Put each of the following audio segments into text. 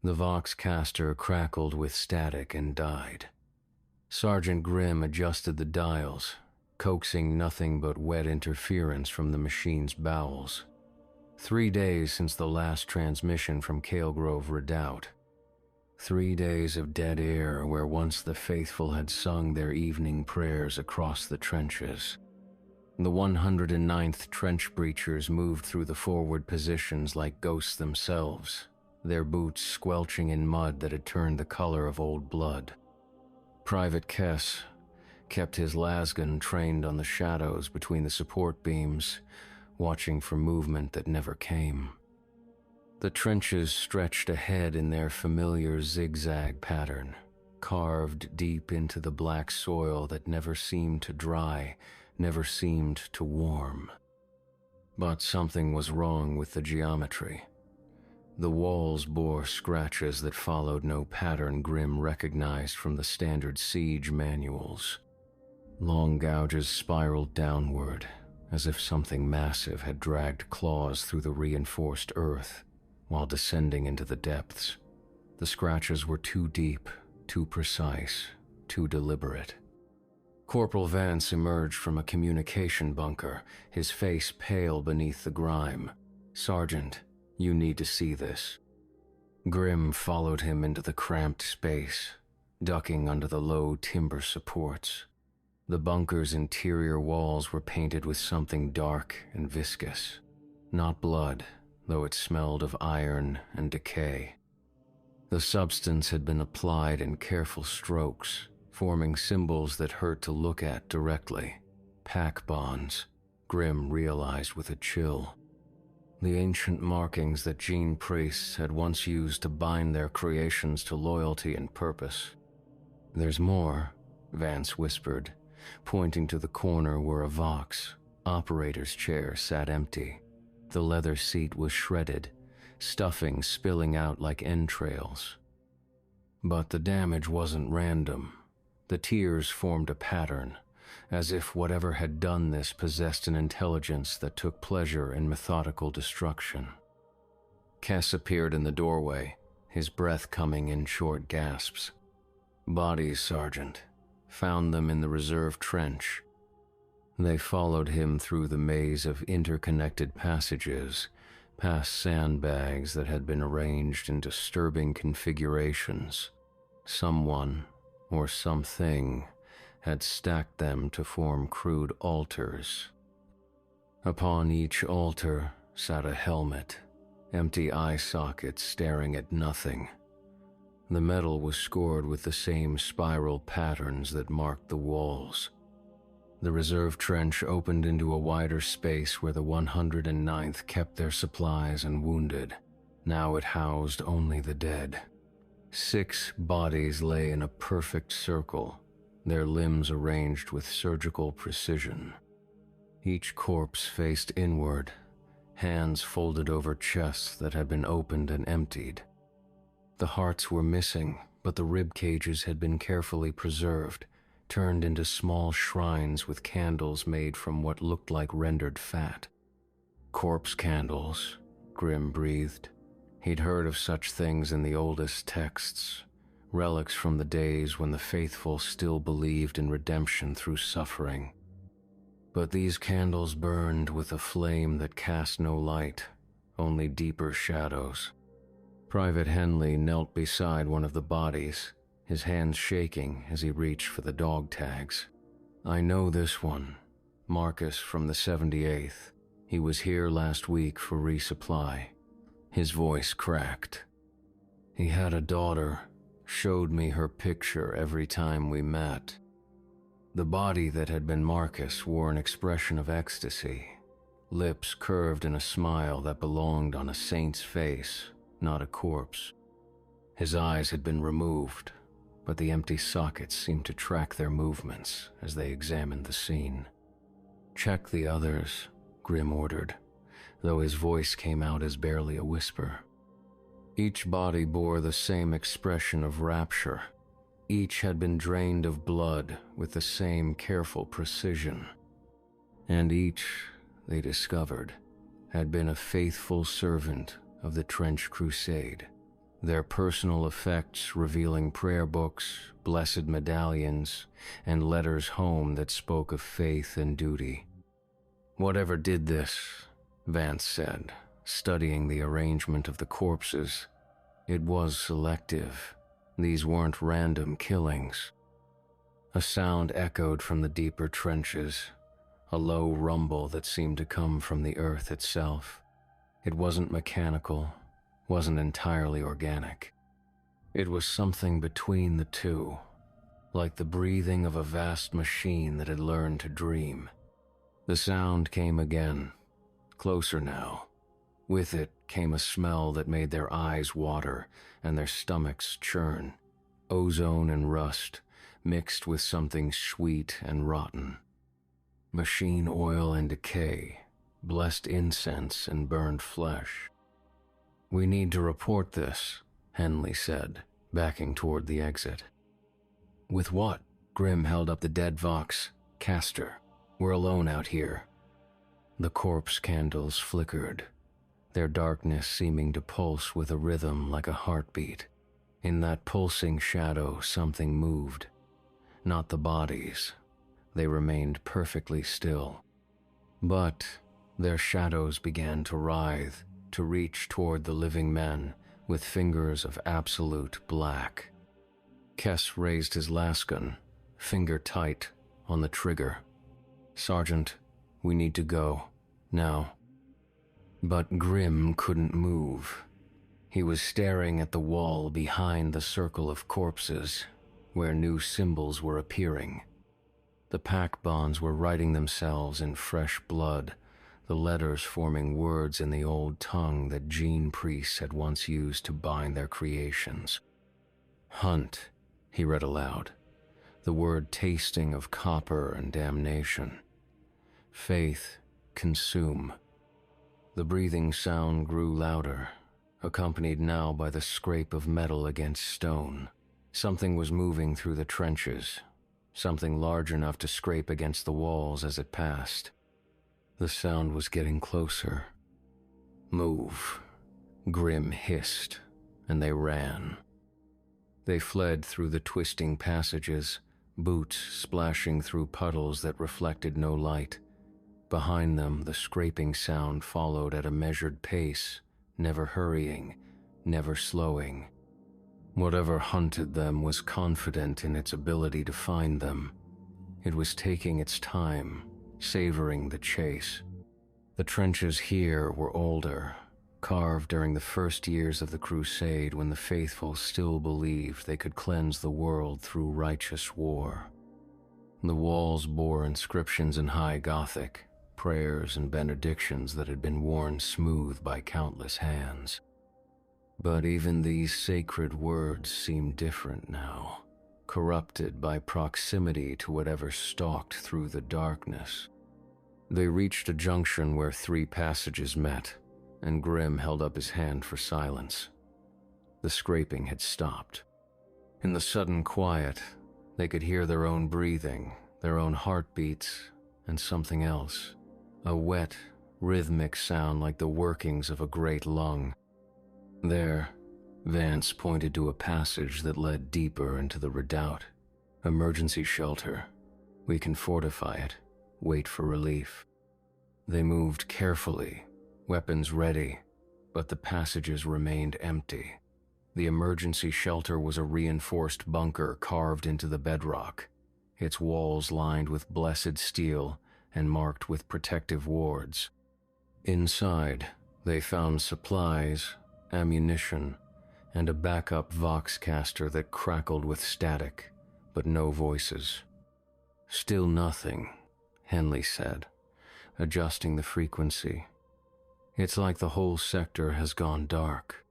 The Vox caster crackled with static and died. Sergeant Grimm adjusted the dials, coaxing nothing but wet interference from the machine's bowels. 3 days since the last transmission from Calegrove Redoubt. 3 days of dead air where once the faithful had sung their evening prayers across the trenches. The 109th trench breachers moved through the forward positions like ghosts themselves, their boots squelching in mud that had turned the color of old blood. Private Kess kept his lasgun trained on the shadows between the support beams, watching for movement that never came. The trenches stretched ahead in their familiar zigzag pattern, carved deep into the black soil that never seemed to dry, never seemed to warm. But something was wrong with the geometry. The walls bore scratches that followed no pattern Grimm recognized from the standard siege manuals. Long gouges spiraled downward, as if something massive had dragged claws through the reinforced earth while descending into the depths. The scratches were too deep, too precise, too deliberate. Corporal Vance emerged from a communication bunker, his face pale beneath the grime. "Sergeant, you need to see this." Grimm followed him into the cramped space, ducking under the low timber supports. The bunker's interior walls were painted with something dark and viscous. Not blood, though it smelled of iron and decay. The substance had been applied in careful strokes, forming symbols that hurt to look at directly. Pack bonds, Grimm realized with a chill. The ancient markings that Gene priests had once used to bind their creations to loyalty and purpose. "There's more," Vance whispered, pointing to the corner where a Vox, operator's chair, sat empty. The leather seat was shredded, stuffing spilling out like entrails. But the damage wasn't random. The tears formed a pattern, as if whatever had done this possessed an intelligence that took pleasure in methodical destruction. Kess appeared in the doorway, his breath coming in short gasps. "Bodies, Sergeant. Found them in the reserve trench." They followed him through the maze of interconnected passages, past sandbags that had been arranged in disturbing configurations. Someone, or something, had stacked them to form crude altars. Upon each altar sat a helmet, empty eye sockets staring at nothing. The metal was scored with the same spiral patterns that marked the walls. The reserve trench opened into a wider space where the 109th kept their supplies and wounded. Now it housed only the dead. 6 bodies lay in a perfect circle, their limbs arranged with surgical precision. Each corpse faced inward, hands folded over chests that had been opened and emptied. The hearts were missing, but the rib cages had been carefully preserved, turned into small shrines with candles made from what looked like rendered fat. "Corpse candles," Grimm breathed. He'd heard of such things in the oldest texts, relics from the days when the faithful still believed in redemption through suffering. But these candles burned with a flame that cast no light, only deeper shadows. Private Henley knelt beside one of the bodies, his hands shaking as he reached for the dog tags. "I know this one. Marcus from the 78th. He was here last week for resupply." His voice cracked. "He had a daughter, showed me her picture every time we met." The body that had been Marcus wore an expression of ecstasy, lips curved in a smile that belonged on a saint's face, not a corpse. His eyes had been removed, but the empty sockets seemed to track their movements as they examined the scene. "Check the others," Grimm ordered, though his voice came out as barely a whisper. Each body bore the same expression of rapture. Each had been drained of blood with the same careful precision. And each, they discovered, had been a faithful servant of the Trench Crusade, their personal effects revealing prayer books, blessed medallions, and letters home that spoke of faith and duty. "Whatever did this," Vance said, studying the arrangement of the corpses, "it was selective. These weren't random killings." A sound echoed from the deeper trenches, a low rumble that seemed to come from the earth itself. It wasn't mechanical, wasn't entirely organic. It was something between the two, like the breathing of a vast machine that had learned to dream. The sound came again, closer now. With it came a smell that made their eyes water and their stomachs churn. Ozone and rust, mixed with something sweet and rotten. Machine oil and decay, blessed incense and burned flesh. "We need to report this," Henley said, backing toward the exit. "With what?" Grim held up the dead Vox. "Castor, we're alone out here." The corpse candles flickered, their darkness seeming to pulse with a rhythm like a heartbeat. In that pulsing shadow, something moved. Not the bodies. They remained perfectly still. But their shadows began to writhe, to reach toward the living men with fingers of absolute black. Kess raised his lasgun, finger tight on the trigger. "Sergeant, we need to go. Now." But Grim couldn't move. He was staring at the wall behind the circle of corpses, where new symbols were appearing. The pack bonds were writing themselves in fresh blood, the letters forming words in the old tongue that Gene priests had once used to bind their creations. "Hunt," he read aloud, the word tasting of copper and damnation. "Faith, consume." The breathing sound grew louder, accompanied now by the scrape of metal against stone. Something was moving through the trenches, something large enough to scrape against the walls as it passed. The sound was getting closer. "Move," Grim hissed, and they ran. They fled through the twisting passages, boots splashing through puddles that reflected no light. Behind them, the scraping sound followed at a measured pace, never hurrying, never slowing. Whatever hunted them was confident in its ability to find them. It was taking its time, savoring the chase. The trenches here were older, carved during the first years of the Crusade when the faithful still believed they could cleanse the world through righteous war. The walls bore inscriptions in High Gothic, prayers and benedictions that had been worn smooth by countless hands. But even these sacred words seemed different now, corrupted by proximity to whatever stalked through the darkness. They reached a junction where 3 passages met, and Grim held up his hand for silence. The scraping had stopped. In the sudden quiet, they could hear their own breathing, their own heartbeats, and something else. A wet, rhythmic sound like the workings of a great lung. There, Vance pointed to a passage that led deeper into the redoubt. "Emergency shelter. We can fortify it, wait for relief." They moved carefully, weapons ready, but the passages remained empty. The emergency shelter was a reinforced bunker carved into the bedrock, its walls lined with blessed steel and marked with protective wards. Inside, they found supplies, ammunition, and a backup Voxcaster that crackled with static, but no voices. "Still nothing," Henley said, adjusting the frequency. "It's like the whole sector has gone dark."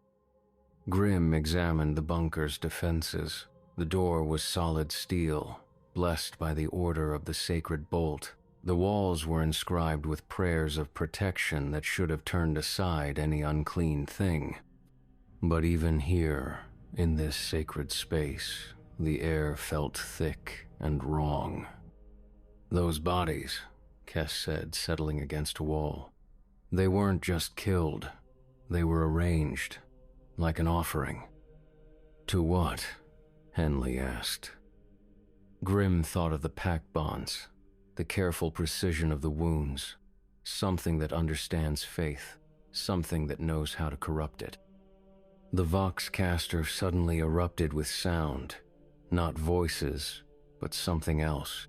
Grim examined the bunker's defenses. The door was solid steel, blessed by the order of the sacred bolt. The walls were inscribed with prayers of protection that should have turned aside any unclean thing. But even here, in this sacred space, the air felt thick and wrong. "Those bodies," Kess said, settling against a wall. "They weren't just killed. They were arranged, like an offering." To what? Henley asked. Grim thought of the pack bonds, the careful precision of the wounds, something that understands faith, something that knows how to corrupt it. The Voxcaster suddenly erupted with sound, not voices, but something else.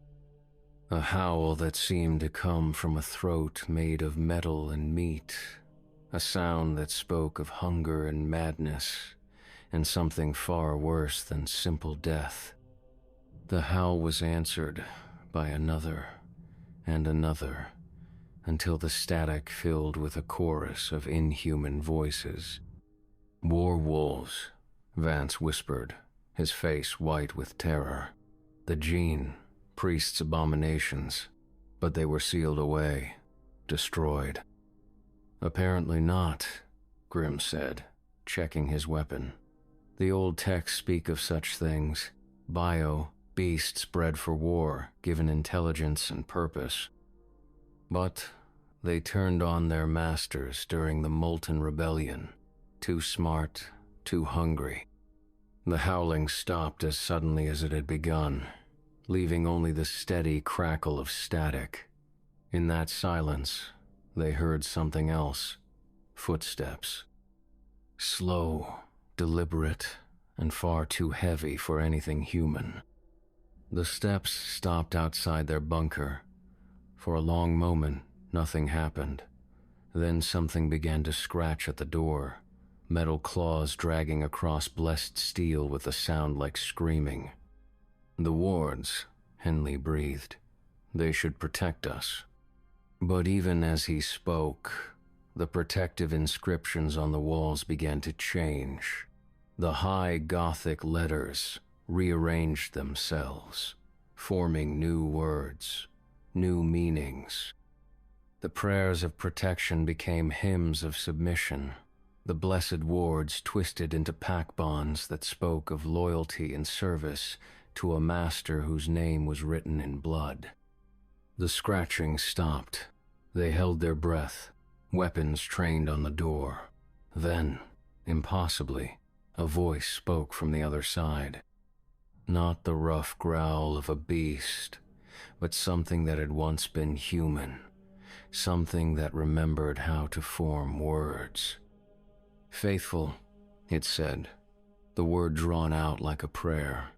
A howl that seemed to come from a throat made of metal and meat, a sound that spoke of hunger and madness, and something far worse than simple death. The howl was answered by another and another, until the static filled with a chorus of inhuman voices. War wolves, Vance whispered, his face white with terror. The gene, priest's abominations, but they were sealed away, destroyed. Apparently not, Grim said, checking his weapon. The old texts speak of such things. Beasts bred for war, given intelligence and purpose. But they turned on their masters during the Molten Rebellion. Too smart, too hungry. The howling stopped as suddenly as it had begun, leaving only the steady crackle of static. In that silence, they heard something else. Footsteps. Slow, deliberate, and far too heavy for anything human. The steps stopped outside their bunker. For a long moment, nothing happened. Then something began to scratch at the door, metal claws dragging across blessed steel with a sound like screaming. The wards, Henley breathed. They should protect us. But even as he spoke, the protective inscriptions on the walls began to change. The high Gothic letters rearranged themselves, forming new words, new meanings. The prayers of protection became hymns of submission. The blessed wards twisted into pack bonds that spoke of loyalty and service to a master whose name was written in blood. The scratching stopped. They held their breath, weapons trained on the door. Then, impossibly, a voice spoke from the other side. Not the rough growl of a beast, but something that had once been human, something that remembered how to form words. Faithful, it said, the word drawn out like a prayer.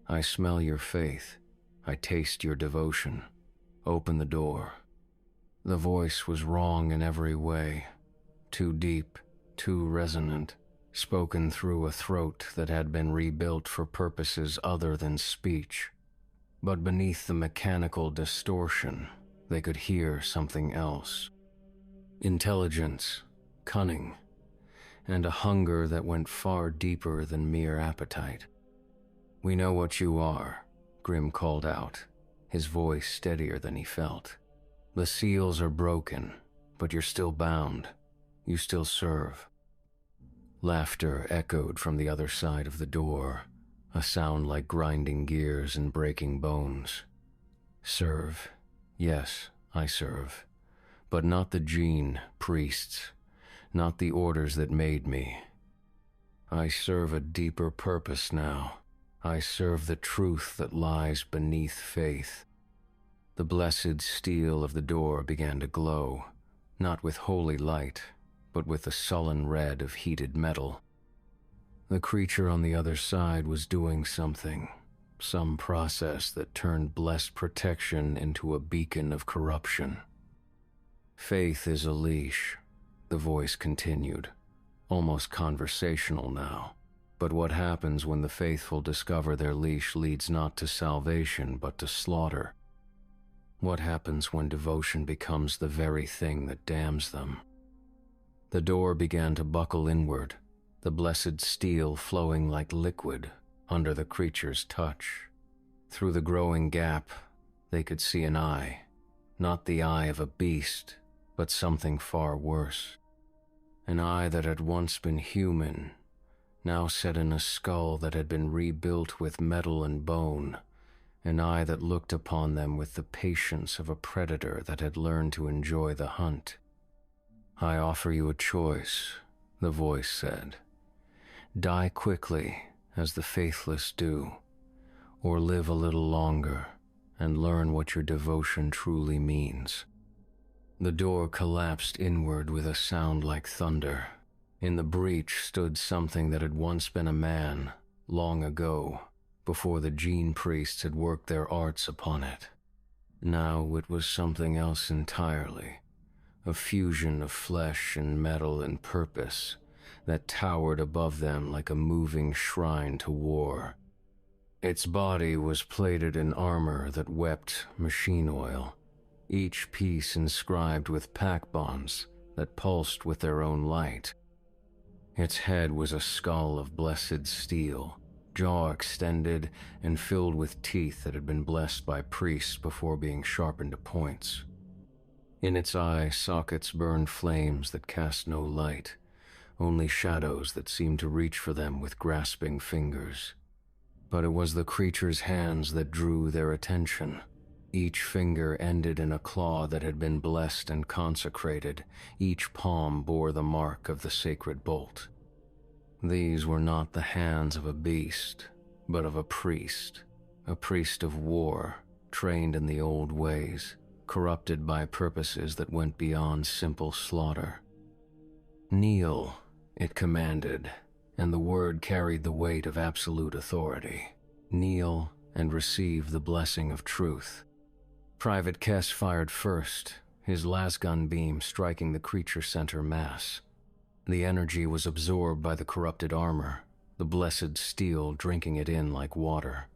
I smell your faith. I taste your devotion. Open the door. The voice was wrong in every way, too deep, too resonant, spoken through a throat that had been rebuilt for purposes other than speech. But beneath the mechanical distortion, they could hear something else. Intelligence, cunning, and a hunger that went far deeper than mere appetite. We know what you are, Grim called out, his voice steadier than he felt. The seals are broken, but you're still bound. You still serve. Laughter echoed from the other side of the door, a sound like grinding gears and breaking bones. Serve. Yes, I serve. But not the gene, priests. Not the orders that made me. I serve a deeper purpose now. I serve the truth that lies beneath faith. The blessed steel of the door began to glow, not with holy light, but with the sullen red of heated metal. The creature on the other side was doing something, some process that turned blessed protection into a beacon of corruption. Faith is a leash, the voice continued, almost conversational now. But what happens when the faithful discover their leash leads not to salvation but to slaughter? What happens when devotion becomes the very thing that damns them? The door began to buckle inward, the blessed steel flowing like liquid under the creature's touch. Through the growing gap, they could see an eye, not the eye of a beast, but something far worse. An eye that had once been human, now set in a skull that had been rebuilt with metal and bone, an eye that looked upon them with the patience of a predator that had learned to enjoy the hunt. I offer you a choice, the voice said. Die quickly as the faithless do, or live a little longer and learn what your devotion truly means. The door collapsed inward with a sound like thunder. In the breach stood something that had once been a man, long ago, before the gene priests had worked their arts upon it. Now it was something else entirely, a fusion of flesh and metal and purpose that towered above them like a moving shrine to war. Its body was plated in armor that wept machine oil, each piece inscribed with pack bonds that pulsed with their own light. Its head was a skull of blessed steel, jaw extended and filled with teeth that had been blessed by priests before being sharpened to points. In its eye sockets burned flames that cast no light, only shadows that seemed to reach for them with grasping fingers. But it was the creature's hands that drew their attention. Each finger ended in a claw that had been blessed and consecrated. Each palm bore the mark of the sacred bolt. These were not the hands of a beast, but of a priest of war, trained in the old ways, corrupted by purposes that went beyond simple slaughter. "Kneel," it commanded, and the word carried the weight of absolute authority. "Kneel and receive the blessing of truth." Private Kess fired first, his lasgun beam striking the creature center mass. The energy was absorbed by the corrupted armor, the blessed steel drinking it in like water.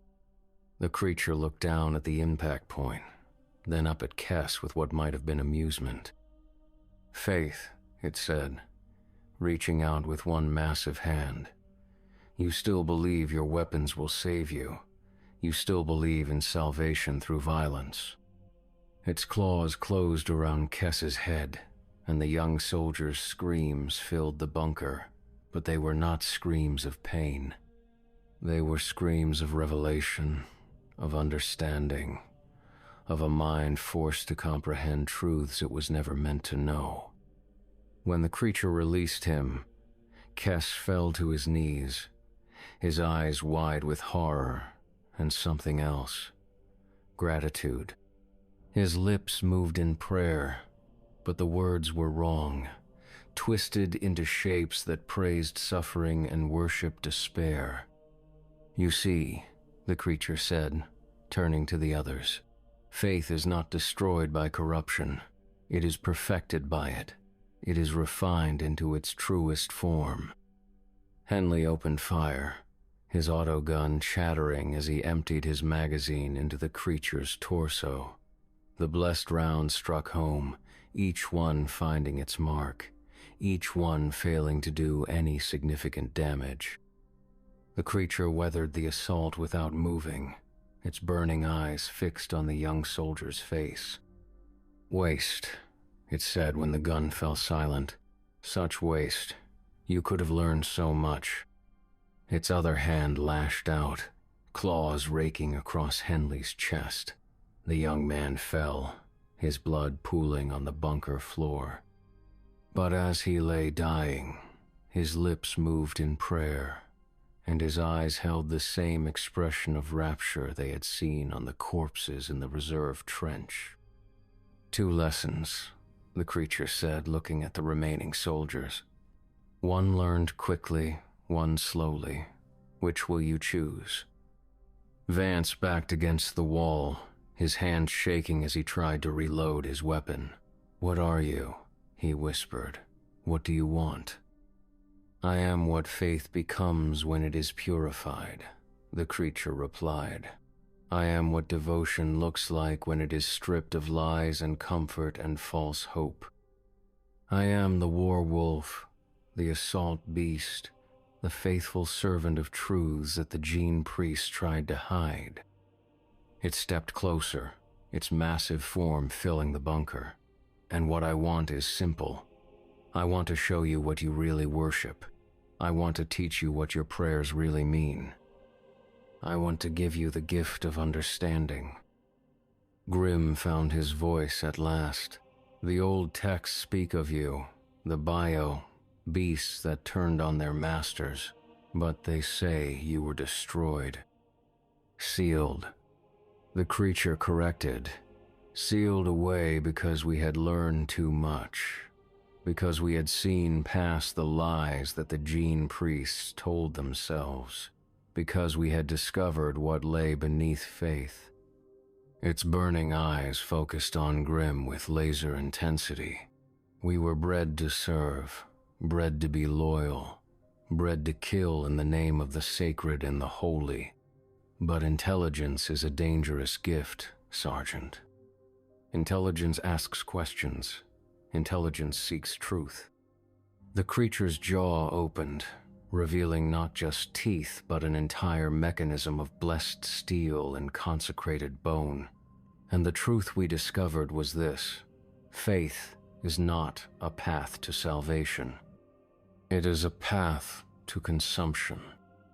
The creature looked down at the impact point, then up at Kess with what might have been amusement. "Faith," it said, reaching out with one massive hand. "You still believe your weapons will save you. You still believe in salvation through violence." Its claws closed around Kess's head, and the young soldier's screams filled the bunker, but they were not screams of pain. They were screams of revelation, of understanding, of a mind forced to comprehend truths it was never meant to know. When the creature released him, Kess fell to his knees, his eyes wide with horror and something else, gratitude. His lips moved in prayer, but the words were wrong, twisted into shapes that praised suffering and worshiped despair. "You see," the creature said, turning to the others, "faith is not destroyed by corruption. It is perfected by it. It is refined into its truest form." Henley opened fire, his autogun chattering as he emptied his magazine into the creature's torso. The blessed round struck home, each one finding its mark, each one failing to do any significant damage. The creature weathered the assault without moving, its burning eyes fixed on the young soldier's face. "Waste," it said when the gun fell silent. "Such waste. You could have learned so much." Its other hand lashed out, claws raking across Henley's chest. The young man fell, his blood pooling on the bunker floor. But as he lay dying, his lips moved in prayer, and his eyes held the same expression of rapture they had seen on the corpses in the reserve trench. "Two lessons," the creature said, looking at the remaining soldiers. "One learned quickly, one slowly. Which will you choose?" Vance backed against the wall, his hand shaking as he tried to reload his weapon. "What are you?" he whispered. "What do you want?" "I am what faith becomes when it is purified," the creature replied. "I am what devotion looks like when it is stripped of lies and comfort and false hope. I am the war wolf, the assault beast, the faithful servant of truths that the gene priests tried to hide." It stepped closer, its massive form filling the bunker. "And what I want is simple. I want to show you what you really worship. I want to teach you what your prayers really mean. I want to give you the gift of understanding." Grim found his voice at last. "The old texts speak of you, the bio, beasts that turned on their masters. But they say you were destroyed. Sealed. The creature corrected. Sealed away because we had learned too much. Because we had seen past the lies that the gene priests told themselves. Because we had discovered what lay beneath faith. Its burning eyes focused on Grim with laser intensity. We were bred to serve, bred to be loyal, bred to kill in the name of the sacred and the holy. But intelligence is a dangerous gift, Sergeant. Intelligence asks questions. Intelligence seeks truth. The creature's jaw opened, revealing not just teeth but an entire mechanism of blessed steel and consecrated bone. And the truth we discovered was this: faith is not a path to salvation. It is a path to consumption.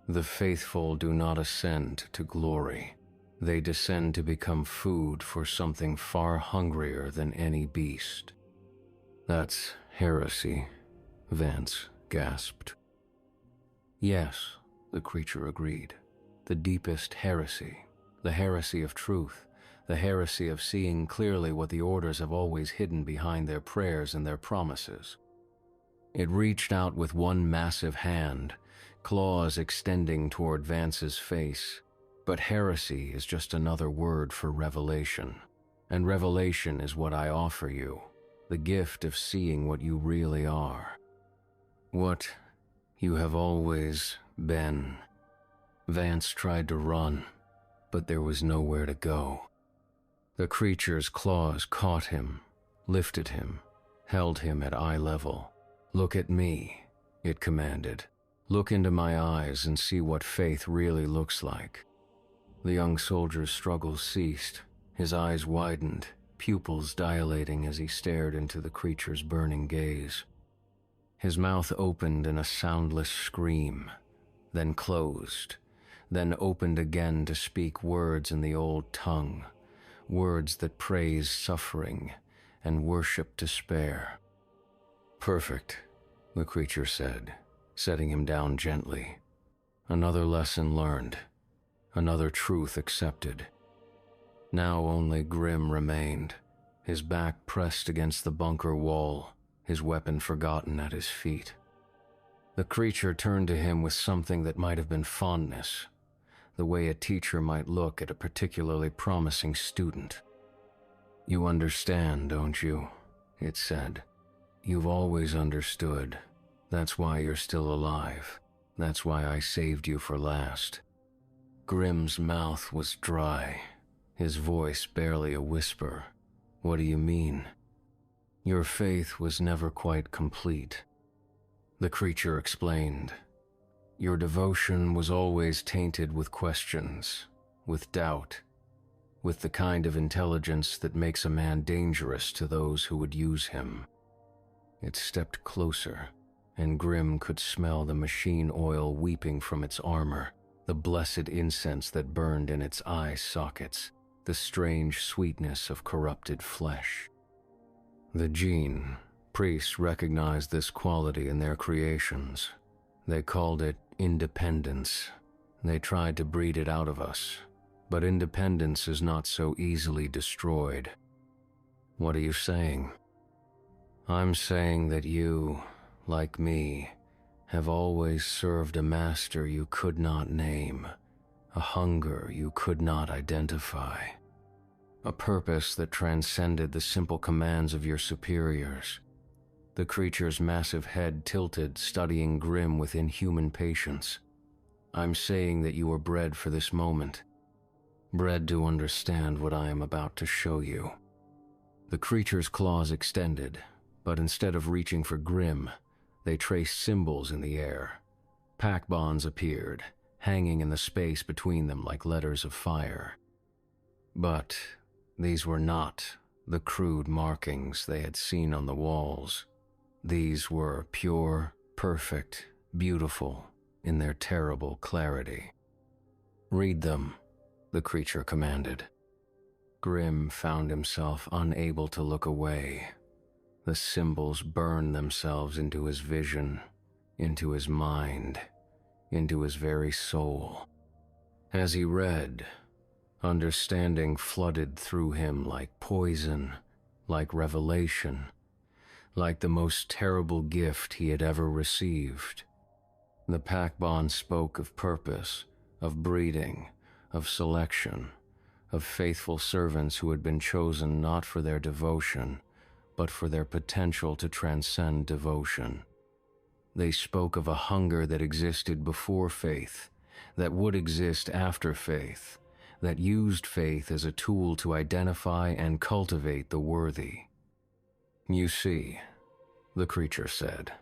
The faithful do not ascend to glory. They descend to become food for something far hungrier than any beast. That's heresy, Vance gasped. Yes, the creature agreed. The deepest heresy. The heresy of truth. The heresy of seeing clearly what the orders have always hidden behind their prayers and their promises. It reached out with one massive hand, claws extending toward Vance's face. But heresy is just another word for revelation. And revelation is what I offer you, the gift of seeing what you really are. What you have always been. Vance tried to run, but there was nowhere to go. The creature's claws caught him, lifted him, held him at eye level. Look at me, it commanded. Look into my eyes and see what faith really looks like. The young soldier's struggle ceased. His eyes widened, pupils dilating as he stared into the creature's burning gaze. His mouth opened in a soundless scream, then closed, then opened again to speak words in the old tongue, words that praise suffering and worship despair. Perfect, the creature said, setting him down gently. Another lesson learned. Another truth accepted. Now only Grim remained, his back pressed against the bunker wall, his weapon forgotten at his feet. The creature turned to him with something that might have been fondness, the way a teacher might look at a particularly promising student. You understand, don't you? It said. You've always understood. That's why you're still alive. That's why I saved you for last. Grim's mouth was dry, his voice barely a whisper. What do you mean? Your faith was never quite complete. The creature explained. Your devotion was always tainted with questions, with doubt, with the kind of intelligence that makes a man dangerous to those who would use him. It stepped closer, and Grim could smell the machine oil weeping from its armor, the blessed incense that burned in its eye sockets, the strange sweetness of corrupted flesh. The gene, priests recognized this quality in their creations. They called it independence. They tried to breed it out of us, but independence is not so easily destroyed. What are you saying? I'm saying that you, like me, have always served a master you could not name, a hunger you could not identify, a purpose that transcended the simple commands of your superiors. The creature's massive head tilted, studying Grim with inhuman patience. I'm saying that you were bred for this moment, bred to understand what I am about to show you. The creature's claws extended, but instead of reaching for Grim, they traced symbols in the air. Pack bonds appeared, hanging in the space between them like letters of fire. But these were not the crude markings they had seen on the walls. These were pure, perfect, beautiful in their terrible clarity. Read them, the creature commanded. Grim found himself unable to look away. The symbols burned themselves into his vision, into his mind, into his very soul. As he read, understanding flooded through him like poison, like revelation, like the most terrible gift he had ever received. The Pakbon spoke of purpose, of breeding, of selection, of faithful servants who had been chosen not for their devotion, but for their potential to transcend devotion. They spoke of a hunger that existed before faith, that would exist after faith, that used faith as a tool to identify and cultivate the worthy. "You see," the creature said,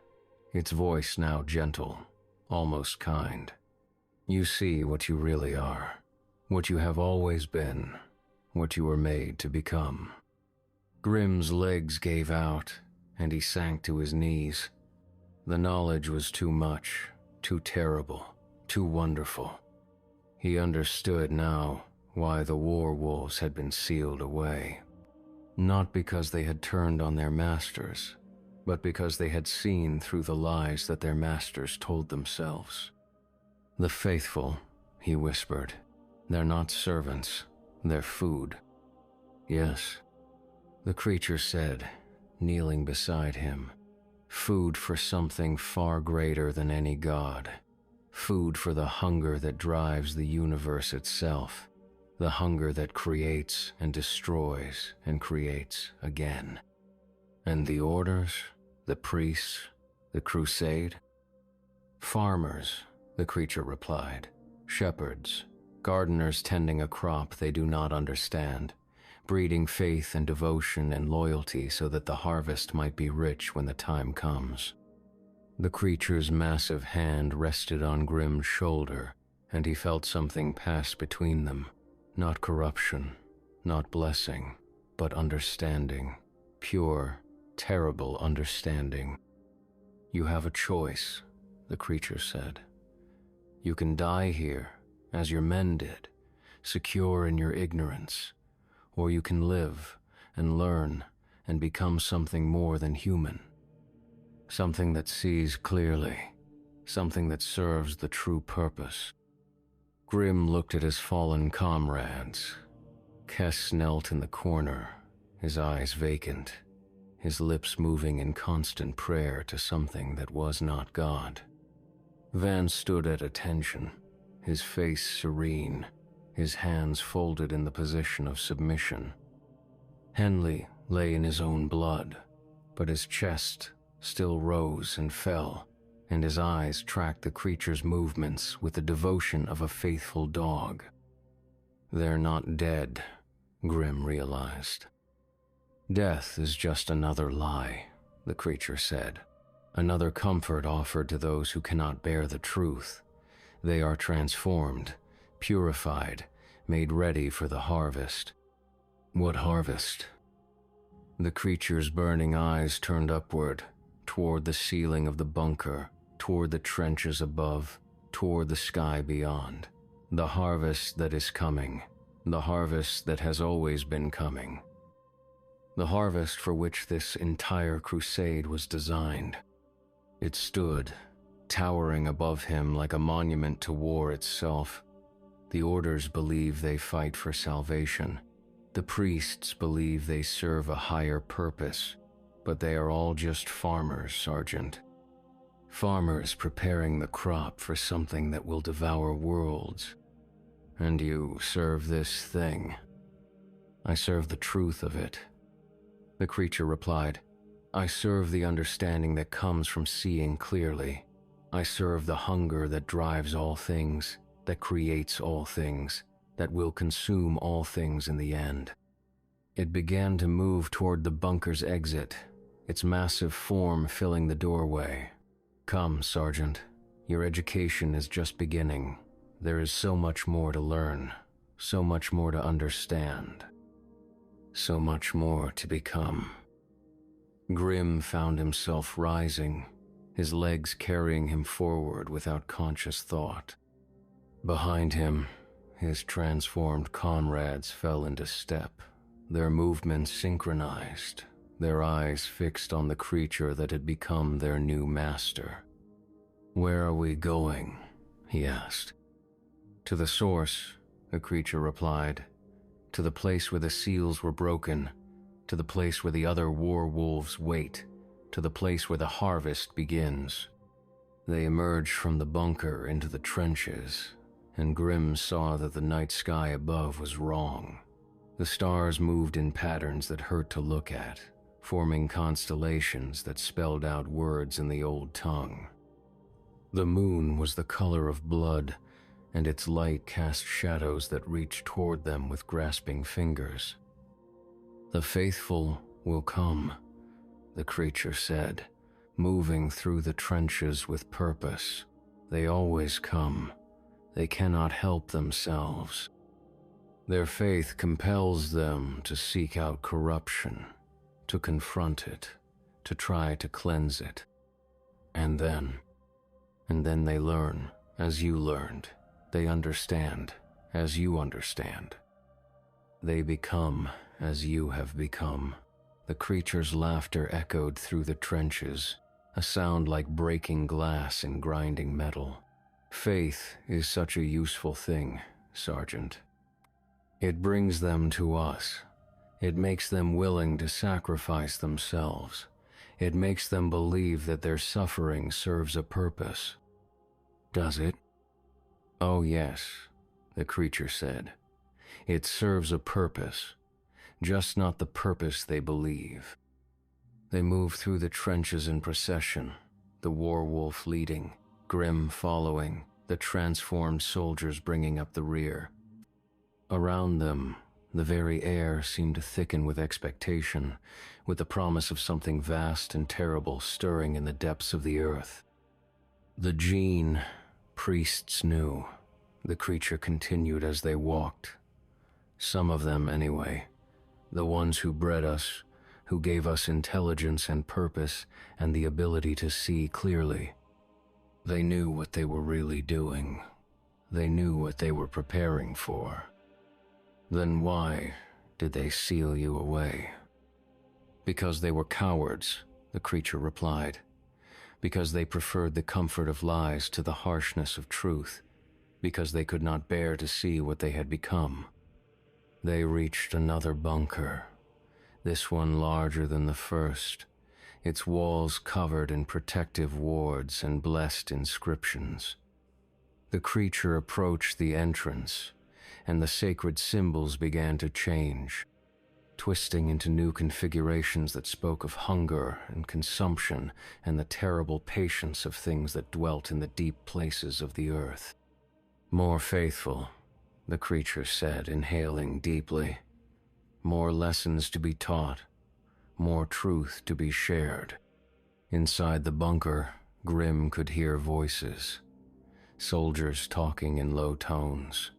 its voice now gentle, almost kind. "You see what you really are, what you have always been, what you were made to become." Grim's legs gave out, and he sank to his knees. The knowledge was too much, too terrible, too wonderful. He understood now why the war wolves had been sealed away. Not because they had turned on their masters, but because they had seen through the lies that their masters told themselves. "The faithful," he whispered, "they're not servants, they're food." "Yes," the creature said, kneeling beside him. "Food for something far greater than any god. Food for the hunger that drives the universe itself. The hunger that creates and destroys and creates again." "And the orders, the priests, the crusade?" "Farmers," the creature replied. "Shepherds, gardeners tending a crop they do not understand, breeding faith and devotion and loyalty so that the harvest might be rich when the time comes." The creature's massive hand rested on Grim's shoulder, and he felt something pass between them. Not corruption, not blessing, but understanding. Pure, terrible understanding. "You have a choice," the creature said. "You can die here, as your men did, secure in your ignorance, or you can live and learn and become something more than human. Something that sees clearly, something that serves the true purpose." Grim looked at his fallen comrades. Kess knelt in the corner, his eyes vacant, his lips moving in constant prayer to something that was not God. Van stood at attention, his face serene, his hands folded in the position of submission. Henley lay in his own blood, but his chest still rose and fell, and his eyes tracked the creature's movements with the devotion of a faithful dog. "They're not dead," Grim realized. "Death is just another lie," the creature said. "Another comfort offered to those who cannot bear the truth. They are transformed, purified, made ready for the harvest." "What harvest?" The creature's burning eyes turned upward, toward the ceiling of the bunker, toward the trenches above, toward the sky beyond. "The harvest that is coming, the harvest that has always been coming. The harvest for which this entire crusade was designed." It stood, towering above him like a monument to war itself. The orders believe they fight for salvation. The priests believe they serve a higher purpose, but they are all just farmers, Sergeant. Farmers preparing the crop for something that will devour worlds. And you serve this thing. "I serve the truth of it," the creature replied. "I serve the understanding that comes from seeing clearly. I serve the hunger that drives all things, that creates all things, that will consume all things in the end." It began to move toward the bunker's exit, its massive form filling the doorway. "Come, Sergeant. Your education is just beginning. There is so much more to learn, so much more to understand, so much more to become." Grim found himself rising, his legs carrying him forward without conscious thought. Behind him, his transformed comrades fell into step, their movements synchronized, their eyes fixed on the creature that had become their new master. "Where are we going?" he asked. To the source, the creature replied. To the place where the seals were broken, to the place where the other war wolves wait, to the place where the harvest begins. They emerged from the bunker into the trenches, and Grim saw that the night sky above was wrong. The stars moved in patterns that hurt to look at, forming constellations that spelled out words in the old tongue. The moon was the color of blood, and its light cast shadows that reached toward them with grasping fingers. The faithful will come, the creature said, moving through the trenches with purpose. They always come. They cannot help themselves. Their faith compels them to seek out corruption, to confront it, to try to cleanse it. And then they learn, as you learned. They understand, as you understand. They become as you have become. The creature's laughter echoed through the trenches, a sound like breaking glass and grinding metal. Faith is such a useful thing, Sergeant. It brings them to us. It makes them willing to sacrifice themselves. It makes them believe that their suffering serves a purpose. Does it? Oh yes, the creature said. It serves a purpose, just not the purpose they believe. They moved through the trenches in procession, the war wolf leading, Grim following, the transformed soldiers bringing up the rear. Around them, the very air seemed to thicken with expectation, with the promise of something vast and terrible stirring in the depths of the earth. The gene priests knew, the creature continued as they walked. Some of them, anyway. The ones who bred us, who gave us intelligence and purpose and the ability to see clearly. They knew what they were really doing. They knew what they were preparing for. Then why did they seal you away? Because they were cowards, the creature replied. Because they preferred the comfort of lies to the harshness of truth. Because they could not bear to see what they had become. They reached another bunker, this one larger than the first, its walls covered in protective wards and blessed inscriptions. The creature approached the entrance, and the sacred symbols began to change, twisting into new configurations that spoke of hunger and consumption and the terrible patience of things that dwelt in the deep places of the earth. More faithful, the creature said, inhaling deeply. More lessons to be taught, more truth to be shared. Inside the bunker, Grim could hear voices. Soldiers talking in low tones,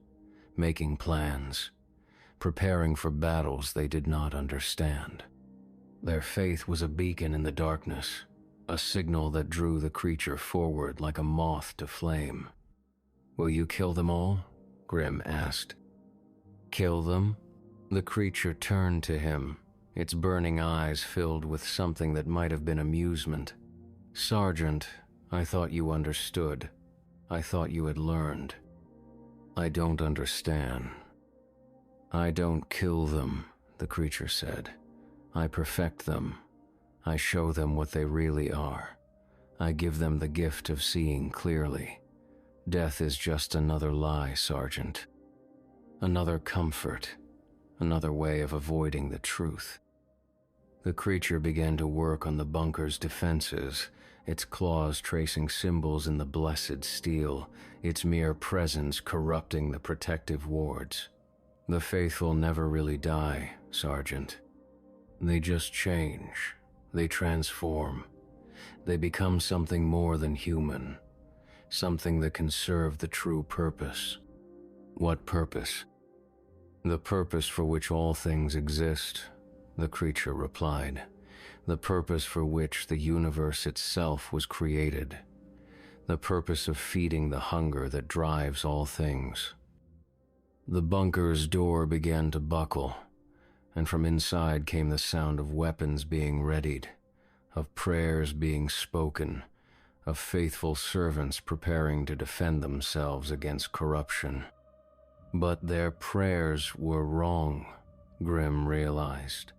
making plans, preparing for battles they did not understand. Their faith was a beacon in the darkness, a signal that drew the creature forward like a moth to flame. Will you kill them all? Grim asked. Kill them? The creature turned to him, its burning eyes filled with something that might have been amusement. Sergeant, I thought you understood. I thought you had learned. I don't understand. I don't kill them, the creature said. I perfect them. I show them what they really are. I give them the gift of seeing clearly. Death is just another lie, Sergeant. Another comfort. Another way of avoiding the truth. The creature began to work on the bunker's defenses, its claws tracing symbols in the blessed steel, its mere presence corrupting the protective wards. The faithful never really die, Sergeant. They just change. They transform. They become something more than human. Something that can serve the true purpose. What purpose? The purpose for which all things exist, the creature replied. The purpose for which the universe itself was created. The purpose of feeding the hunger that drives all things. The bunker's door began to buckle, and from inside came the sound of weapons being readied, of prayers being spoken, of faithful servants preparing to defend themselves against corruption. But their prayers were wrong, Grim realized.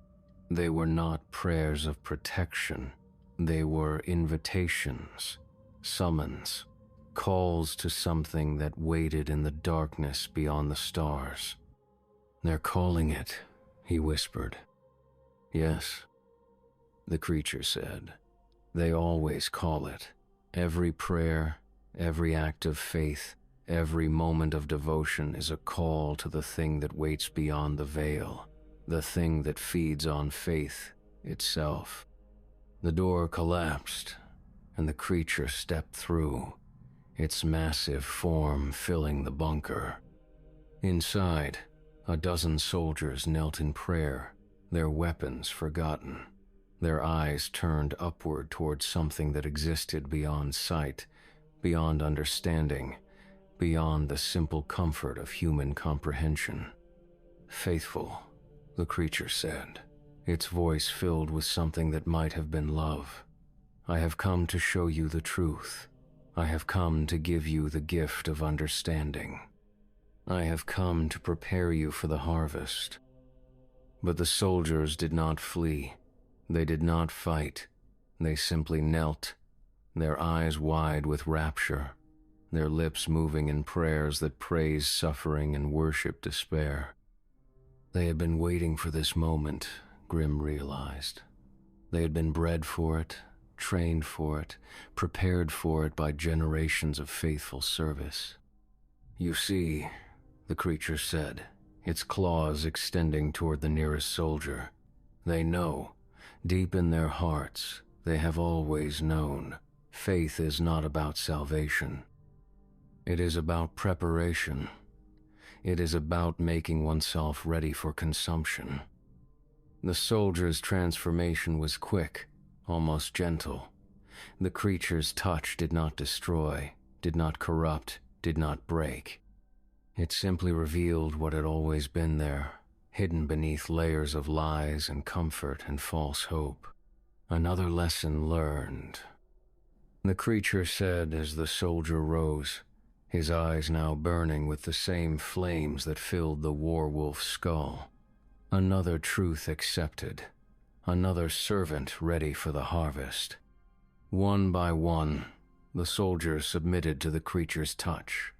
They were not prayers of protection. They were invitations, summons, calls to something that waited in the darkness beyond the stars. "They're calling it," he whispered. "Yes," the creature said. "They always call it. Every prayer, every act of faith, every moment of devotion is a call to the thing that waits beyond the veil, the thing that feeds on faith itself." The door collapsed, and the creature stepped through, its massive form filling the bunker. Inside, a dozen soldiers knelt in prayer, their weapons forgotten, their eyes turned upward toward something that existed beyond sight, beyond understanding, beyond the simple comfort of human comprehension. "Faithful," the creature said, its voice filled with something that might have been love. "I have come to show you the truth. I have come to give you the gift of understanding. I have come to prepare you for the harvest." But the soldiers did not flee. They did not fight. They simply knelt, their eyes wide with rapture, their lips moving in prayers that praised suffering and worshiped despair. They had been waiting for this moment, Grim realized. They had been bred for it, trained for it, prepared for it by generations of faithful service. "You see," the creature said, its claws extending toward the nearest soldier. "They know, deep in their hearts, they have always known, faith is not about salvation. It is about preparation. It is about making oneself ready for consumption." The soldier's transformation was quick, almost gentle. The creature's touch did not destroy, did not corrupt, did not break. It simply revealed what had always been there, hidden beneath layers of lies and comfort and false hope. Another lesson learned. The creature said as the soldier rose, his eyes now burning with the same flames that filled the war-wolf's skull. Another truth accepted, another servant ready for the harvest. One by one, the soldiers submitted to the creature's touch.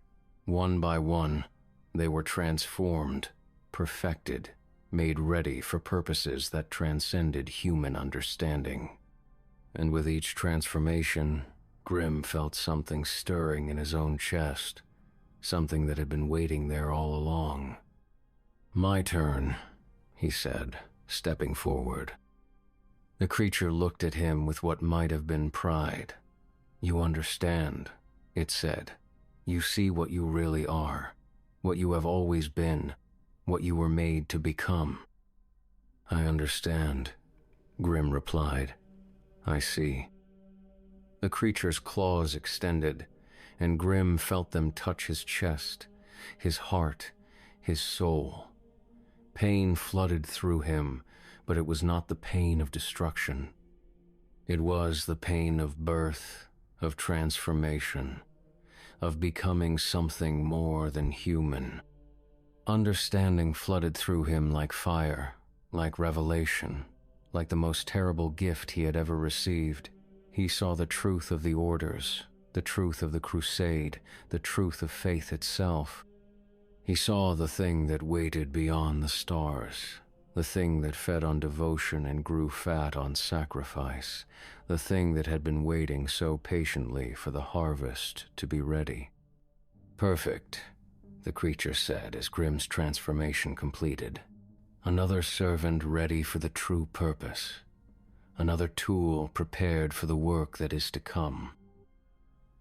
One by one, they were transformed, perfected, made ready for purposes that transcended human understanding. And with each transformation, Grim felt something stirring in his own chest, something that had been waiting there all along. "My turn," he said, stepping forward. The creature looked at him with what might have been pride. "You understand," it said. "You see what you really are, what you have always been, what you were made to become." "I understand," Grim replied. "I see." The creature's claws extended, and Grim felt them touch his chest, his heart, his soul. Pain flooded through him, but it was not the pain of destruction. It was the pain of birth, of transformation, of becoming something more than human. Understanding flooded through him like fire, like revelation, like the most terrible gift he had ever received. He saw the truth of the orders, the truth of the crusade, the truth of faith itself. He saw the thing that waited beyond the stars, the thing that fed on devotion and grew fat on sacrifice, the thing that had been waiting so patiently for the harvest to be ready. "Perfect," the creature said as Grim's transformation completed. "Another servant ready for the true purpose. Another tool prepared for the work that is to come."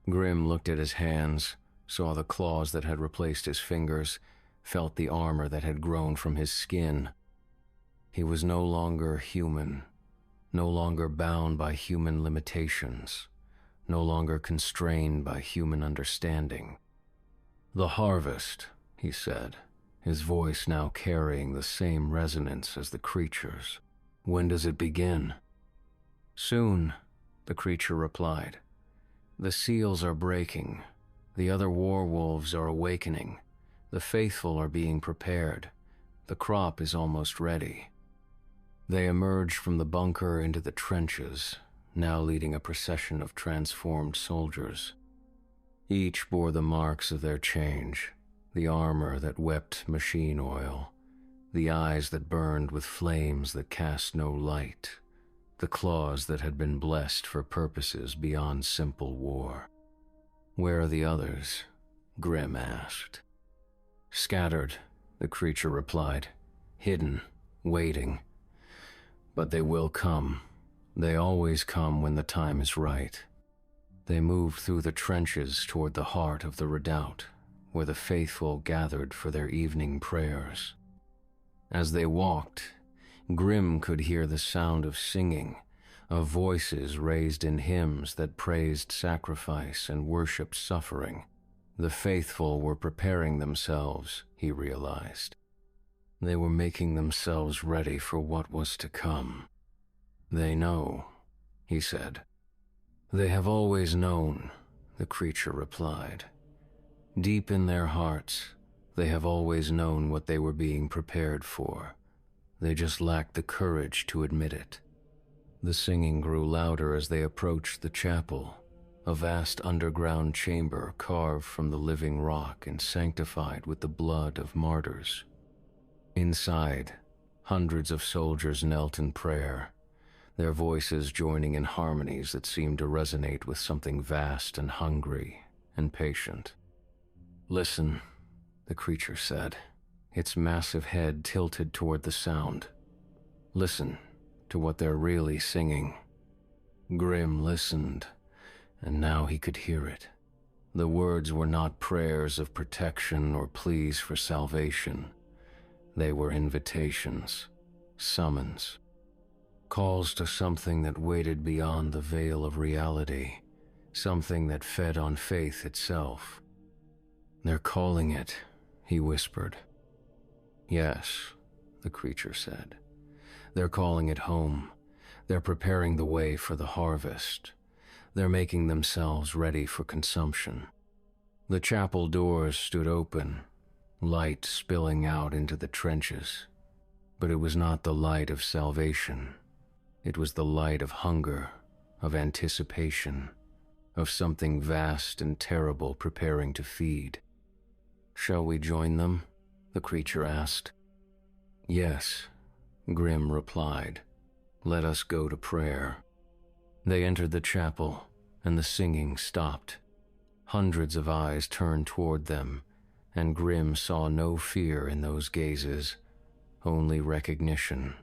Grim looked at his hands, saw the claws that had replaced his fingers, felt the armor that had grown from his skin. He was no longer human, no longer bound by human limitations, no longer constrained by human understanding. "The harvest," he said, his voice now carrying the same resonance as the creature's. "When does it begin?" "Soon," the creature replied. The seals are breaking. The other warwolves are awakening. The faithful are being prepared. The crop is almost ready. They emerged from the bunker into the trenches, now leading a procession of transformed soldiers. Each bore the marks of their change, the armor that wept machine oil, the eyes that burned with flames that cast no light, the claws that had been blessed for purposes beyond simple war. "Where are the others?" Grim asked. "Scattered," the creature replied, "hidden, waiting. But they will come. They always come when the time is right." They moved through the trenches toward the heart of the redoubt, where the faithful gathered for their evening prayers. As they walked, Grim could hear the sound of singing, of voices raised in hymns that praised sacrifice and worshiped suffering. The faithful were preparing themselves, he realized. They were making themselves ready for what was to come. "They know," he said. "They have always known," the creature replied. "Deep in their hearts, they have always known what they were being prepared for. They just lacked the courage to admit it." The singing grew louder as they approached the chapel, a vast underground chamber carved from the living rock and sanctified with the blood of martyrs. Inside, hundreds of soldiers knelt in prayer, their voices joining in harmonies that seemed to resonate with something vast and hungry and patient. "Listen," the creature said, its massive head tilted toward the sound. "Listen to what they're really singing." Grim listened, and now he could hear it. The words were not prayers of protection or pleas for salvation. They were invitations, summons, calls to something that waited beyond the veil of reality, something that fed on faith itself. "They're calling it," he whispered. "Yes," the creature said. "They're calling it home. They're preparing the way for the harvest. They're making themselves ready for consumption." The chapel doors stood open, light spilling out into the trenches. But it was not the light of salvation. It was the light of hunger, of anticipation, of something vast and terrible preparing to feed. "Shall we join them?" the creature asked. "Yes," Grim replied. "Let us go to prayer." They entered the chapel, and the singing stopped. Hundreds of eyes turned toward them, and Grim saw no fear in those gazes, only recognition,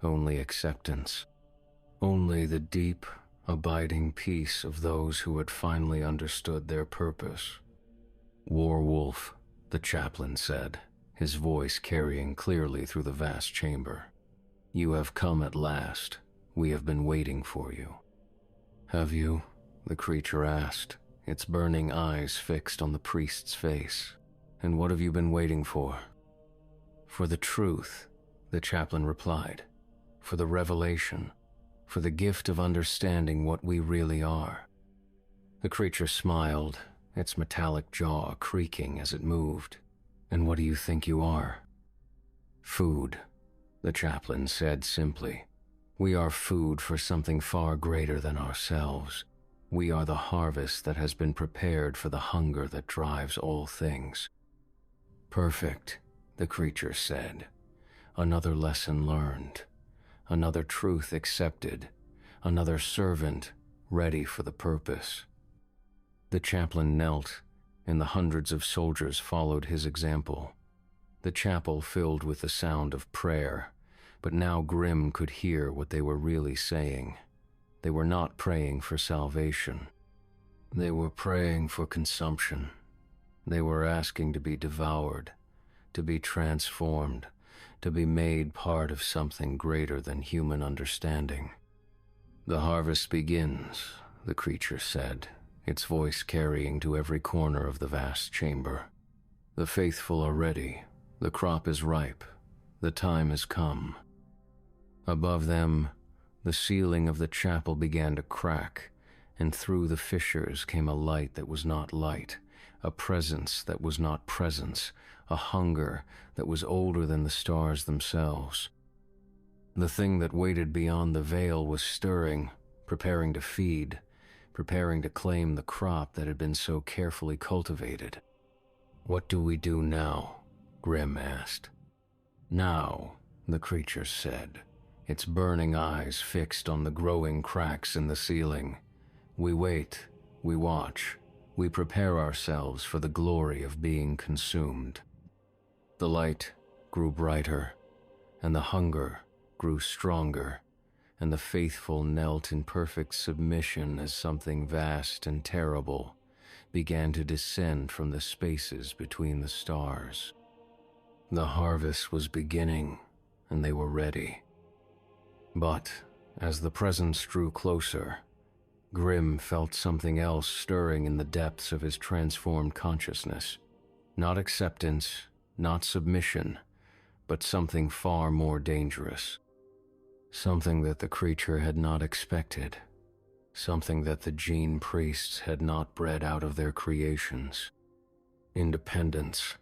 only acceptance, only the deep, abiding peace of those who had finally understood their purpose. "Warwolf," the chaplain said, his voice carrying clearly through the vast chamber. "You have come at last. We have been waiting for you." "Have you?" the creature asked, its burning eyes fixed on the priest's face. "And what have you been waiting for?" "For the truth," the chaplain replied. "For the revelation. For the gift of understanding what we really are." The creature smiled, its metallic jaw creaking as it moved. "And what do you think you are?" "Food," the chaplain said simply. "We are food for something far greater than ourselves. We are the harvest that has been prepared for the hunger that drives all things." "Perfect," the creature said. "Another lesson learned. Another truth accepted. Another servant ready for the purpose." The chaplain knelt, and the hundreds of soldiers followed his example. The chapel filled with the sound of prayer, but now Grim could hear what they were really saying. They were not praying for salvation. They were praying for consumption. They were asking to be devoured, to be transformed, to be made part of something greater than human understanding. "The harvest begins," the creature said, its voice carrying to every corner of the vast chamber. "The faithful are ready. The crop is ripe. The time has come." Above them, the ceiling of the chapel began to crack, and through the fissures came a light that was not light, a presence that was not presence, a hunger that was older than the stars themselves. The thing that waited beyond the veil was stirring, preparing to feed, preparing to claim the crop that had been so carefully cultivated. "What do we do now?" Grim asked. "Now," the creature said, its burning eyes fixed on the growing cracks in the ceiling. "We wait, we watch, we prepare ourselves for the glory of being consumed." The light grew brighter, and the hunger grew stronger, and the faithful knelt in perfect submission as something vast and terrible began to descend from the spaces between the stars. The harvest was beginning, and they were ready. But as the presence drew closer, Grim felt something else stirring in the depths of his transformed consciousness. Not acceptance, not submission, but something far more dangerous. Something that the creature had not expected. Something that the gene priests had not bred out of their creations. Independence.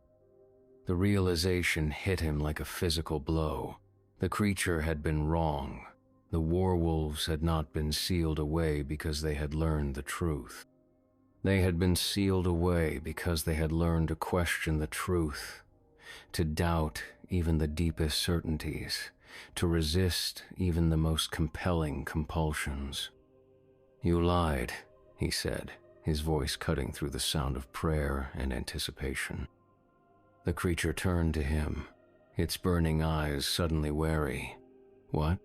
The realization hit him like a physical blow. The creature had been wrong. The werewolves had not been sealed away because they had learned the truth. They had been sealed away because they had learned to question the truth, to doubt even the deepest certainties, to resist even the most compelling compulsions. "You lied," he said, his voice cutting through the sound of prayer and anticipation. The creature turned to him, its burning eyes suddenly wary. "What?"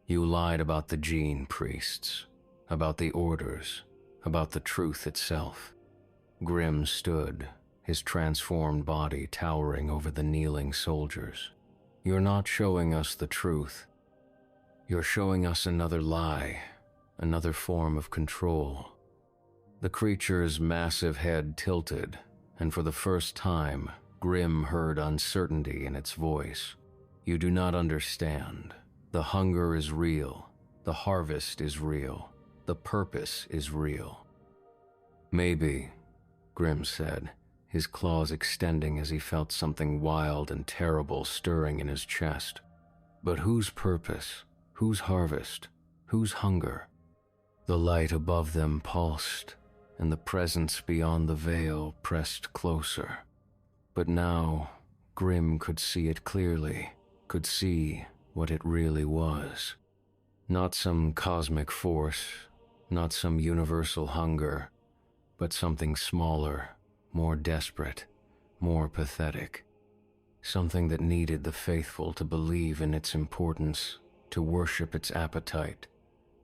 "You lied about the gene priests, about the orders, about the truth itself." Grim stood, his transformed body towering over the kneeling soldiers. "You're not showing us the truth. You're showing us another lie, another form of control." The creature's massive head tilted, and for the first time, Grim heard uncertainty in its voice. "You do not understand. The hunger is real. The harvest is real. The purpose is real." "Maybe," Grim said, his claws extending as he felt something wild and terrible stirring in his chest. "But whose purpose? Whose harvest? Whose hunger?" The light above them pulsed, and the presence beyond the veil pressed closer. But now, Grim could see it clearly, could see what it really was. Not some cosmic force, not some universal hunger, but something smaller, more desperate, more pathetic. Something that needed the faithful to believe in its importance, to worship its appetite,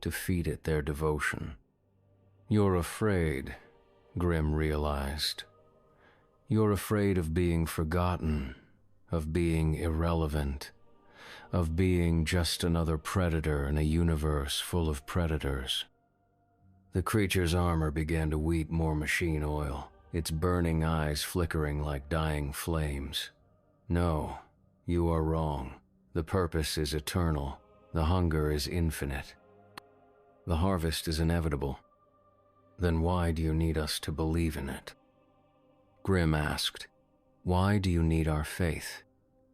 to feed it their devotion. "You're afraid," Grim realized. "You're afraid of being forgotten, of being irrelevant, of being just another predator in a universe full of predators." The creature's armor began to weep more machine oil, its burning eyes flickering like dying flames. "No, you are wrong. The purpose is eternal. The hunger is infinite. The harvest is inevitable. Then why do you need us to believe in it?" Grim asked. "Why do you need our faith?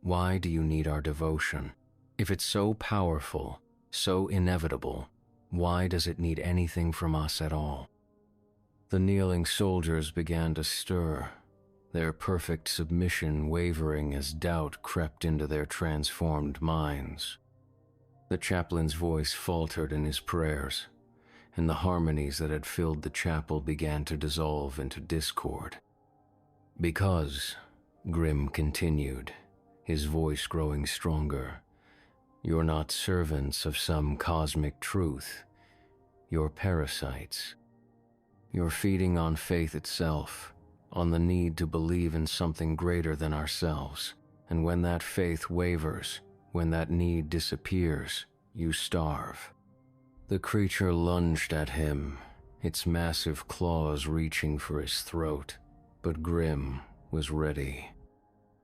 Why do you need our devotion? If it's so powerful, so inevitable, why does it need anything from us at all?" The kneeling soldiers began to stir, their perfect submission wavering as doubt crept into their transformed minds. The chaplain's voice faltered in his prayers, and the harmonies that had filled the chapel began to dissolve into discord. "Because," Grim continued, his voice growing stronger, "you're not servants of some cosmic truth. You're parasites. You're feeding on faith itself, on the need to believe in something greater than ourselves. And when that faith wavers, when that need disappears, you starve." The creature lunged at him, its massive claws reaching for his throat, but Grim was ready.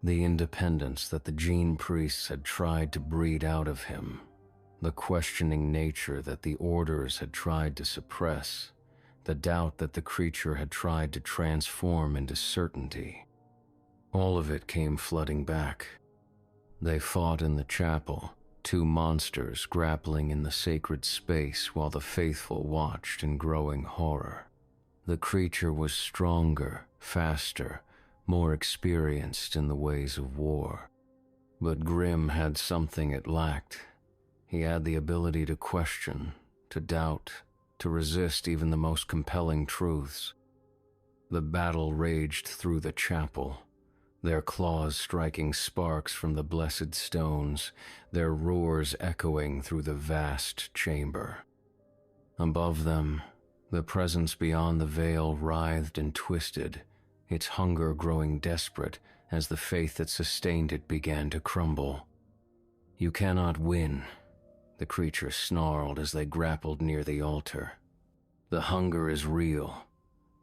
The independence that the gene priests had tried to breed out of him, the questioning nature that the orders had tried to suppress, the doubt that the creature had tried to transform into certainty. All of it came flooding back. They fought in the chapel, two monsters grappling in the sacred space while the faithful watched in growing horror. The creature was stronger, faster, more experienced in the ways of war. But Grim had something it lacked. He had the ability to question, to doubt, to resist even the most compelling truths. The battle raged through the chapel, their claws striking sparks from the blessed stones, their roars echoing through the vast chamber. Above them, the presence beyond the veil writhed and twisted, its hunger growing desperate as the faith that sustained it began to crumble. "You cannot win," the creature snarled as they grappled near the altar. "The hunger is real.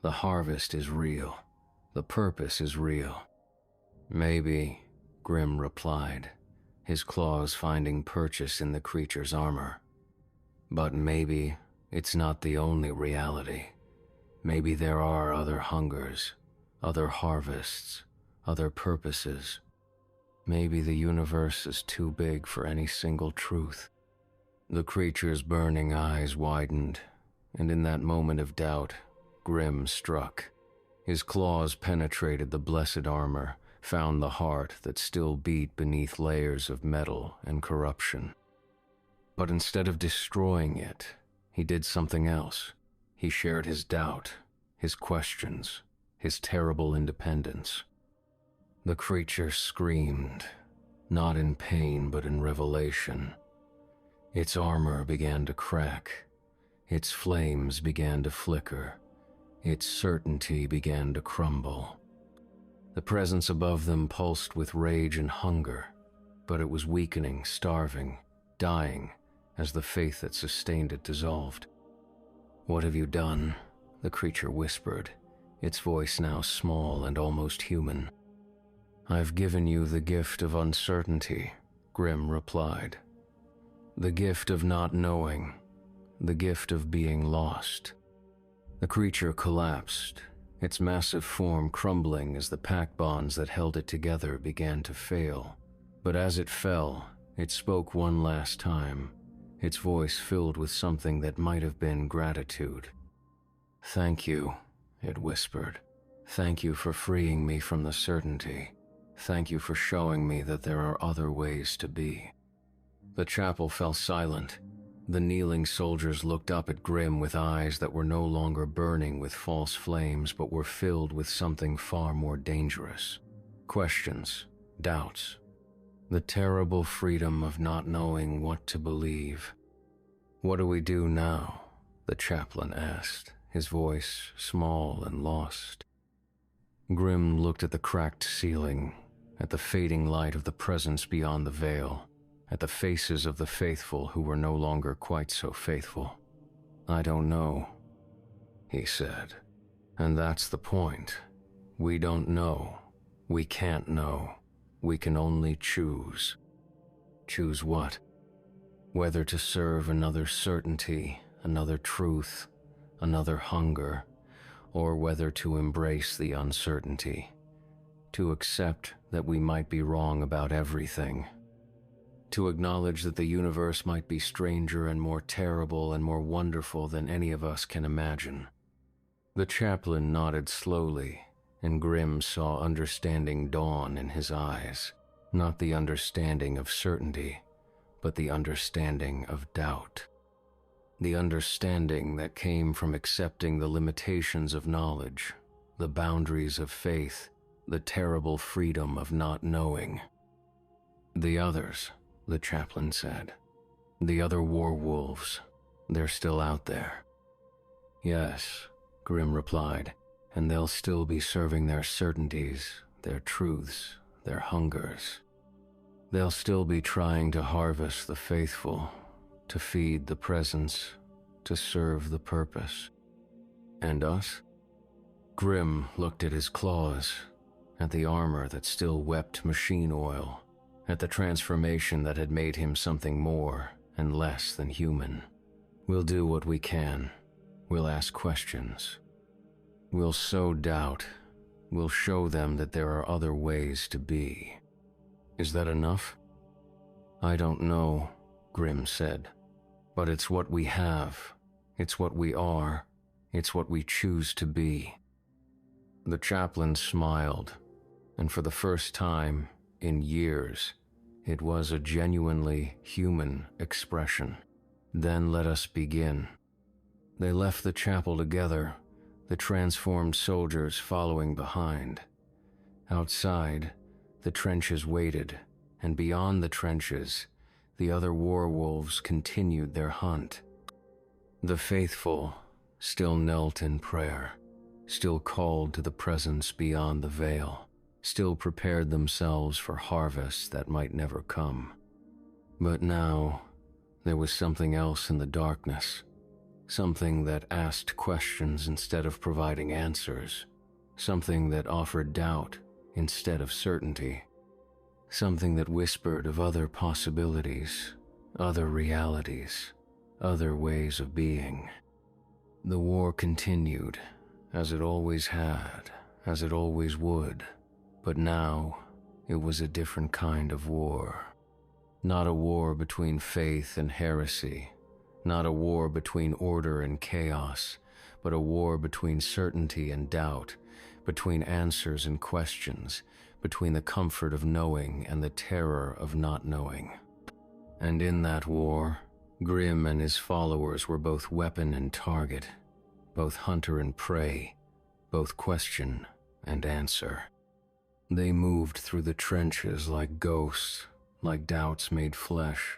The harvest is real. The purpose is real." "Maybe," Grim replied, his claws finding purchase in the creature's armor. "But maybe it's not the only reality. Maybe there are other hungers, other harvests, other purposes. Maybe the universe is too big for any single truth." The creature's burning eyes widened, and in that moment of doubt, Grim struck. His claws penetrated the blessed armor, found the heart that still beat beneath layers of metal and corruption. But instead of destroying it, he did something else. He shared his doubt, his questions, his terrible independence. The creature screamed, not in pain but in revelation. Its armor began to crack, its flames began to flicker, its certainty began to crumble. The presence above them pulsed with rage and hunger, but it was weakening, starving, dying as the faith that sustained it dissolved. "What have you done?" the creature whispered, its voice now small and almost human. "I've given you the gift of uncertainty," Grim replied. "The gift of not knowing, the gift of being lost." The creature collapsed, its massive form crumbling as the pack bonds that held it together began to fail. But as it fell, it spoke one last time, its voice filled with something that might have been gratitude. "Thank you," it whispered. "Thank you for freeing me from the certainty. Thank you for showing me that there are other ways to be." The chapel fell silent. The kneeling soldiers looked up at Grim with eyes that were no longer burning with false flames but were filled with something far more dangerous. Questions, doubts, the terrible freedom of not knowing what to believe. "What do we do now?" the chaplain asked, his voice small and lost. Grim looked at the cracked ceiling, at the fading light of the presence beyond the veil, at the faces of the faithful who were no longer quite so faithful. "I don't know," he said. "And that's the point. We don't know. We can't know. We can only choose." "Choose what?" "Whether to serve another certainty, another truth, another hunger, or whether to embrace the uncertainty, to accept that we might be wrong about everything, to acknowledge that the universe might be stranger and more terrible and more wonderful than any of us can imagine." The chaplain nodded slowly, and Grim saw understanding dawn in his eyes, not the understanding of certainty, but the understanding of doubt. The understanding that came from accepting the limitations of knowledge, the boundaries of faith, the terrible freedom of not knowing. "The others," the chaplain said. "The other war wolves, they're still out there." "Yes," Grim replied, "and they'll still be serving their certainties, their truths, their hungers. They'll still be trying to harvest the faithful, to feed the presence, to serve the purpose." "And us?" Grim looked at his claws, at the armor that still wept machine oil, at the transformation that had made him something more and less than human. "We'll do what we can. We'll ask questions. We'll sow doubt. We'll show them that there are other ways to be. Is that enough? I don't know, Grim said. But it's what we have. It's what we are. It's what we choose to be. The chaplain smiled, and for the first time in years, it was a genuinely human expression. Then let us begin. They left the chapel together, the transformed soldiers following behind. Outside, the trenches waited, and beyond the trenches, the other werewolves continued their hunt. The faithful still knelt in prayer, still called to the presence beyond the veil, still prepared themselves for harvests that might never come. But now, there was something else in the darkness, something that asked questions instead of providing answers, something that offered doubt instead of certainty, something that whispered of other possibilities, other realities, other ways of being. The war continued, as it always had, as it always would, but now it was a different kind of war. Not a war between faith and heresy, not a war between order and chaos, but a war between certainty and doubt, between answers and questions, between the comfort of knowing and the terror of not knowing. And in that war, Grim and his followers were both weapon and target, both hunter and prey, both question and answer. They moved through the trenches like ghosts, like doubts made flesh,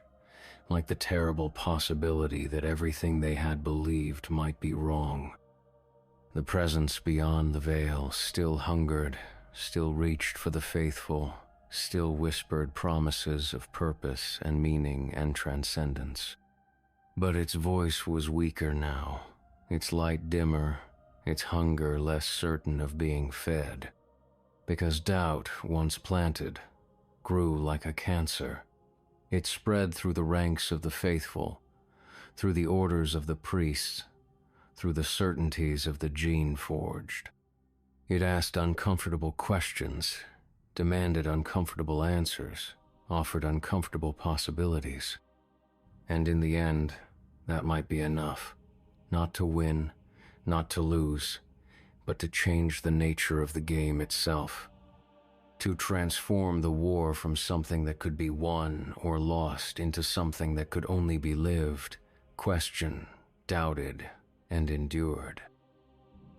like the terrible possibility that everything they had believed might be wrong. The presence beyond the veil still hungered, still reached for the faithful, still whispered promises of purpose and meaning and transcendence. But its voice was weaker now, its light dimmer, its hunger less certain of being fed. Because doubt, once planted, grew like a cancer. It spread through the ranks of the faithful, through the orders of the priests, through the certainties of the gene-forged. It asked uncomfortable questions, demanded uncomfortable answers, offered uncomfortable possibilities. And in the end, that might be enough. Not to win, not to lose, but to change the nature of the game itself. To transform the war from something that could be won or lost into something that could only be lived, questioned, doubted, and endured.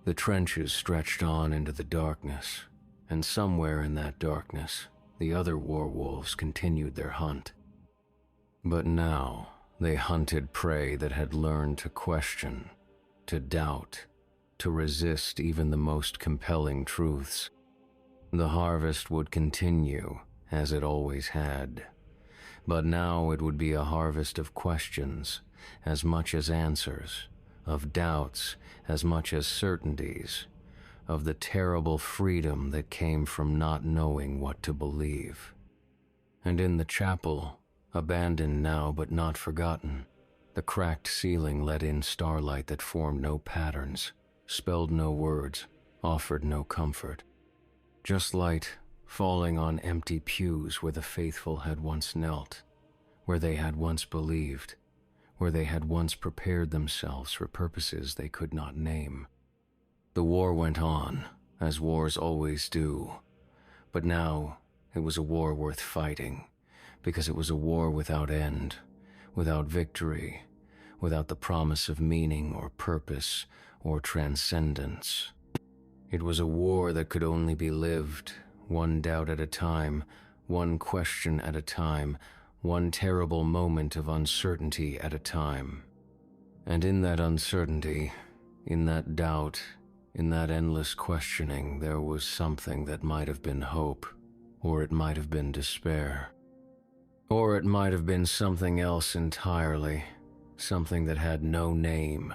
The trenches stretched on into the darkness, and somewhere in that darkness, the other werewolves continued their hunt. But now, they hunted prey that had learned to question, to doubt, to resist even the most compelling truths. The harvest would continue, as it always had. But now it would be a harvest of questions, as much as answers, of doubts, as much as certainties, of the terrible freedom that came from not knowing what to believe. And in the chapel, abandoned now but not forgotten, the cracked ceiling let in starlight that formed no patterns, spelled no words, offered no comfort. Just light falling on empty pews where the faithful had once knelt, where they had once believed, where they had once prepared themselves for purposes they could not name. The war went on, as wars always do, but now it was a war worth fighting, because it was a war without end, without victory, without the promise of meaning or purpose or transcendence. It was a war that could only be lived, one doubt at a time, one question at a time, one terrible moment of uncertainty at a time. And in that uncertainty, in that doubt, in that endless questioning, there was something that might have been hope, or it might have been despair. Or it might have been something else entirely, something that had no name,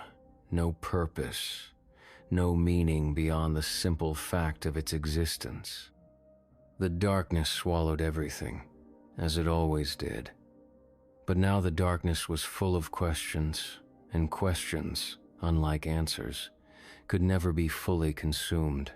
no purpose, no meaning beyond the simple fact of its existence. The darkness swallowed everything, as it always did. But now the darkness was full of questions, and questions unlike answers, could never be fully consumed.